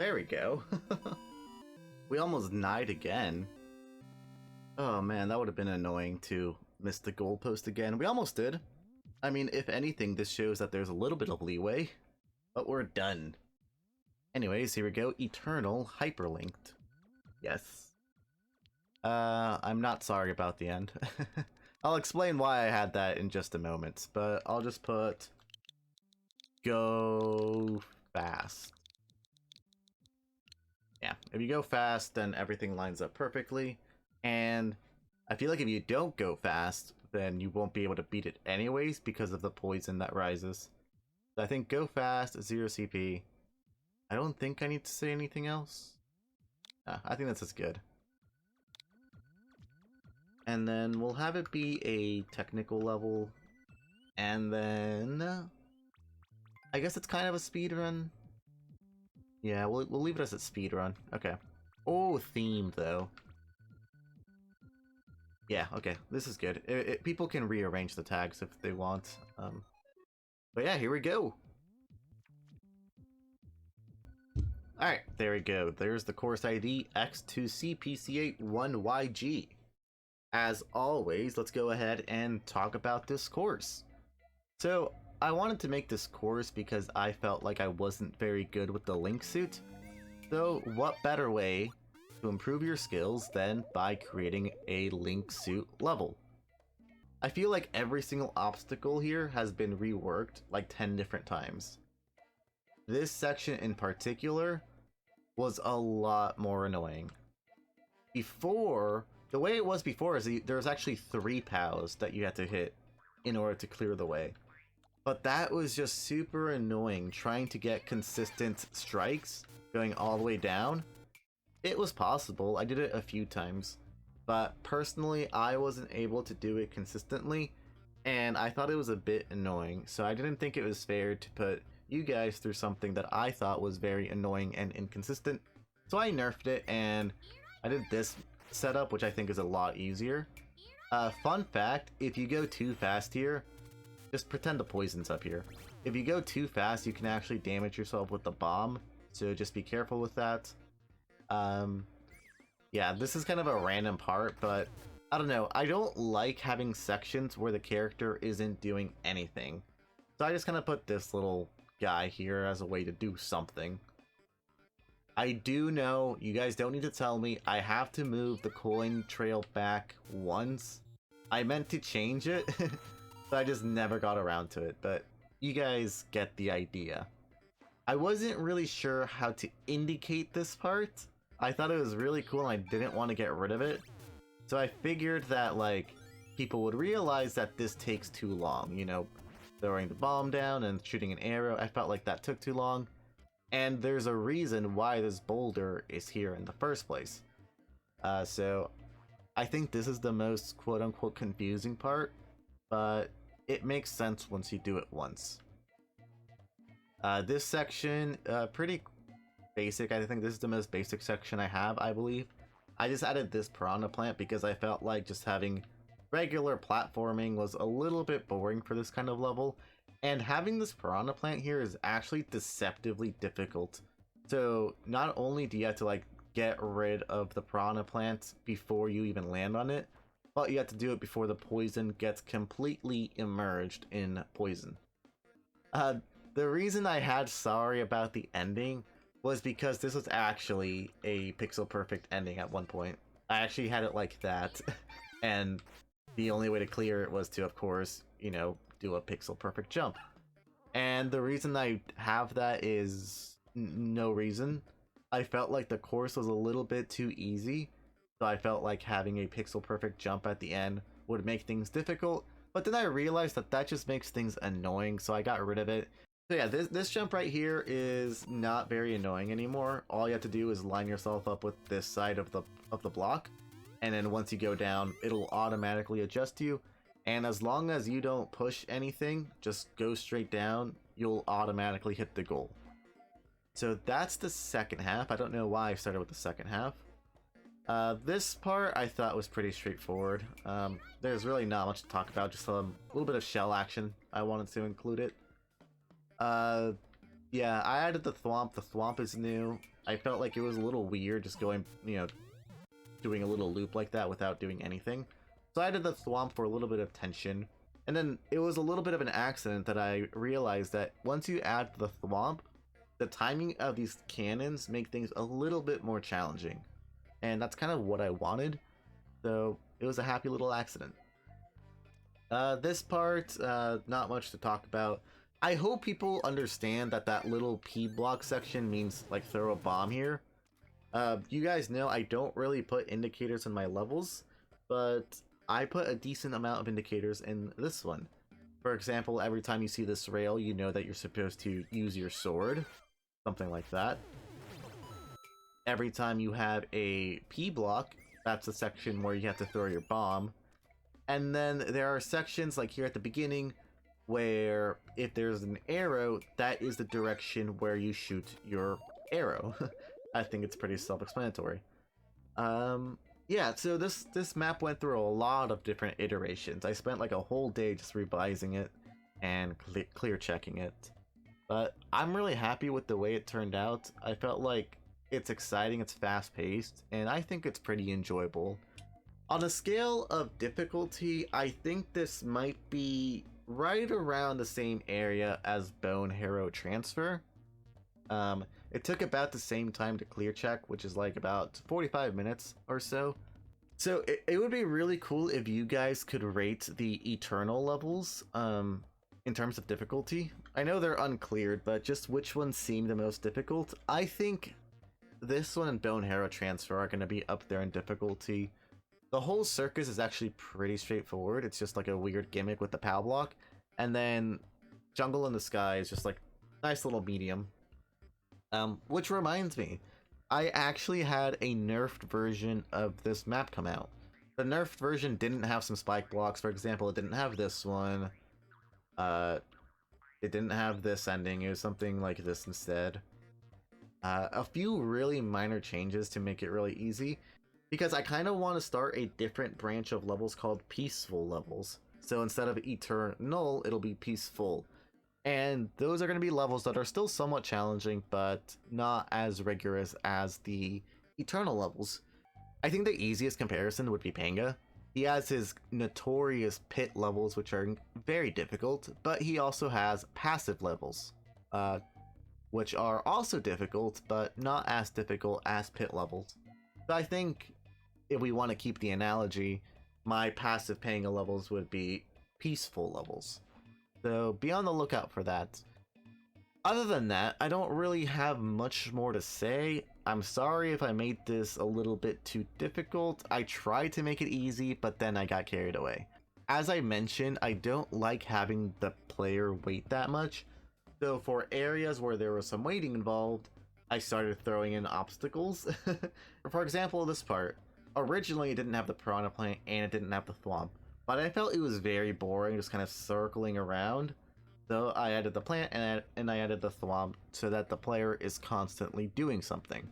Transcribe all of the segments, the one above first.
There we go. We almost died again. Oh man, that would have been annoying to miss the goalpost again. We almost did. I mean, if anything, this shows that there's a little bit of leeway. But we're done. Anyways, here we go. EterNull Hyperlinked. Yes. I'm not sorry about the end. I'll explain why I had that in just a moment, but I'll just put go fast. Yeah, if you go fast, then everything lines up perfectly, and I feel like if you don't go fast, then you won't be able to beat it anyways because of the poison that rises. So I think go fast, 0 CP. I don't think I need to say anything else. I think that's just good. And then we'll have it be a technical level, and then I guess it's kind of a speed run. Yeah, we'll leave it as a speed run. Okay. Oh, themed though. Yeah, okay, this is good. People can rearrange the tags if they want. But yeah, here we go. Alright, there we go. There's the course ID X2CPC81YG. As always, let's go ahead and talk about this course. So, I wanted to make this course because I felt like I wasn't very good with the Link suit. So, what better way to improve your skills than by creating a Link suit level? I feel like every single obstacle here has been reworked like 10 different times. This section in particular was a lot more annoying. Before, the way it was before is there was actually 3 POWs that you had to hit in order to clear the way. But that was just super annoying trying to get consistent strikes going all the way down. It was possible, I did it a few times, but personally I wasn't able to do it consistently, and I thought it was a bit annoying, so I didn't think it was fair to put you guys through something that I thought was very annoying and inconsistent. So I nerfed it and I did this setup, which I think is a lot easier. Fun fact, if you go too fast here, just pretend the poison's up here. If you go too fast, you can actually damage yourself with the bomb, so just be careful with that. Yeah, this is kind of a random part, but I don't know. I don't like having sections where the character isn't doing anything. So I just kind of put this little guy here as a way to do something. I do know, you guys don't need to tell me, I have to move the coin trail back once. I meant to change it, but I just never got around to it, but you guys get the idea. I wasn't really sure how to indicate this part. I thought it was really cool and I didn't want to get rid of it. So I figured that, like, people would realize that this takes too long, you know, throwing the bomb down and shooting an arrow. I felt like that took too long. And there's a reason why this boulder is here in the first place. So I think this is the most quote-unquote confusing part, but it makes sense once you do it once. This section, pretty basic. I think this is the most basic section I have, I believe. I just added this piranha plant because I felt like just having regular platforming was a little bit boring for this kind of level. And having this piranha plant here is actually deceptively difficult. So not only do you have to like get rid of the piranha plant before you even land on it, but you have to do it before the poison gets completely immersed in poison. The reason I had sorry about the ending was because this was actually a pixel perfect ending at one point. I actually had it like that, and the only way to clear it was to, of course, you know, do a pixel perfect jump. And the reason I have that is no reason. I felt like the course was a little bit too easy, so I felt like having a pixel perfect jump at the end would make things difficult, but then I realized that that just makes things annoying, so I got rid of it. So yeah, this jump right here is not very annoying anymore. All you have to do is line yourself up with this side of the block, and then once you go down, it'll automatically adjust you. And as long as you don't push anything, just go straight down, you'll automatically hit the goal. So that's the second half. I don't know why I started with the second half. This part I thought was pretty straightforward. There's really not much to talk about, just a little bit of shell action. I wanted to include it. Yeah, I added the thwomp. The thwomp is new. I felt like it was a little weird just going, doing a little loop like that without doing anything. So I did the thwomp for a little bit of tension. And then it was a little bit of an accident that I realized that once you add the thwomp, the timing of these cannons make things a little bit more challenging. And that's kind of what I wanted. So it was a happy little accident. This part, not much to talk about. I hope people understand that that little P block section means like throw a bomb here. You guys know I don't really put indicators in my levels, but I put a decent amount of indicators in this one. For example, every time you see this rail, you know that you're supposed to use your sword. Something like that. Every time you have a P block, that's a section where you have to throw your bomb. And then there are sections like here at the beginning where if there's an arrow, that is the direction where you shoot your arrow. I think it's pretty self-explanatory. Yeah, so this map went through a lot of different iterations. I spent like a whole day just revising it and clear checking it. But I'm really happy with the way it turned out. I felt like it's exciting, it's fast-paced, and I think it's pretty enjoyable. On a scale of difficulty, I think this might be right around the same area as Bone Harrow Transfer. It took about the same time to clear check, which is like about 45 minutes or so. So it would be really cool if you guys could rate the EterNull levels in terms of difficulty. I know they're uncleared, but just which ones seem the most difficult. I think this one and Bone Harrow Transfer are going to be up there in difficulty. The whole circus is actually pretty straightforward. It's just like a weird gimmick with the POW block. And then Jungle in the Sky is just like nice little medium. Which reminds me, I actually had a nerfed version of this map come out. The nerfed version didn't have some spike blocks. For example, it didn't have this one. It didn't have this ending. It was something like this instead. A few really minor changes to make it really easy. Because I kind of want to start a different branch of levels called Peaceful levels. So instead of EterNull, it'll be Peaceful. And those are going to be levels that are still somewhat challenging, but not as rigorous as the EterNull levels. I think the easiest comparison would be Panga. He has his notorious pit levels, which are very difficult, but he also has passive levels, which are also difficult, but not as difficult as pit levels. So I think if we want to keep the analogy, my passive Panga levels would be Peaceful levels. So be on the lookout for that. Other than that, I don't really have much more to say. I'm sorry if I made this a little bit too difficult. I tried to make it easy, but then I got carried away. As I mentioned, I don't like having the player wait that much. So for areas where there was some waiting involved, I started throwing in obstacles. For example, this part. Originally, it didn't have the Piranha Plant and it didn't have the Thwomp. But I felt it was very boring, just kind of circling around. So I added the plant and I added the Thwomp so that the player is constantly doing something.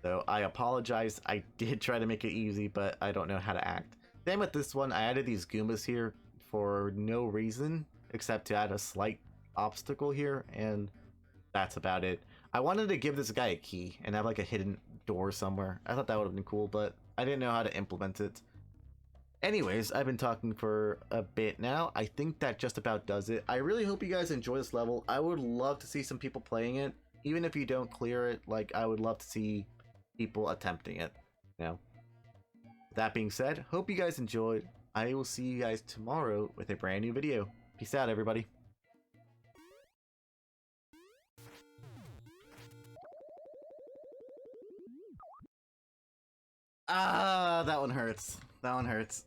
So I apologize, I did try to make it easy, but I don't know how to act. Same with this one, I added these Goombas here for no reason, except to add a slight obstacle here, and that's about it. I wanted to give this guy a key and have like a hidden door somewhere. I thought that would have been cool, but I didn't know how to implement it. Anyways, I've been talking for a bit now. I think that just about does it. I really hope you guys enjoy this level. I would love to see some people playing it. Even if you don't clear it, like, I would love to see people attempting it. That being said, hope you guys enjoyed. I will see you guys tomorrow with a brand new video. Peace out, everybody. Ah, that one hurts. That one hurts.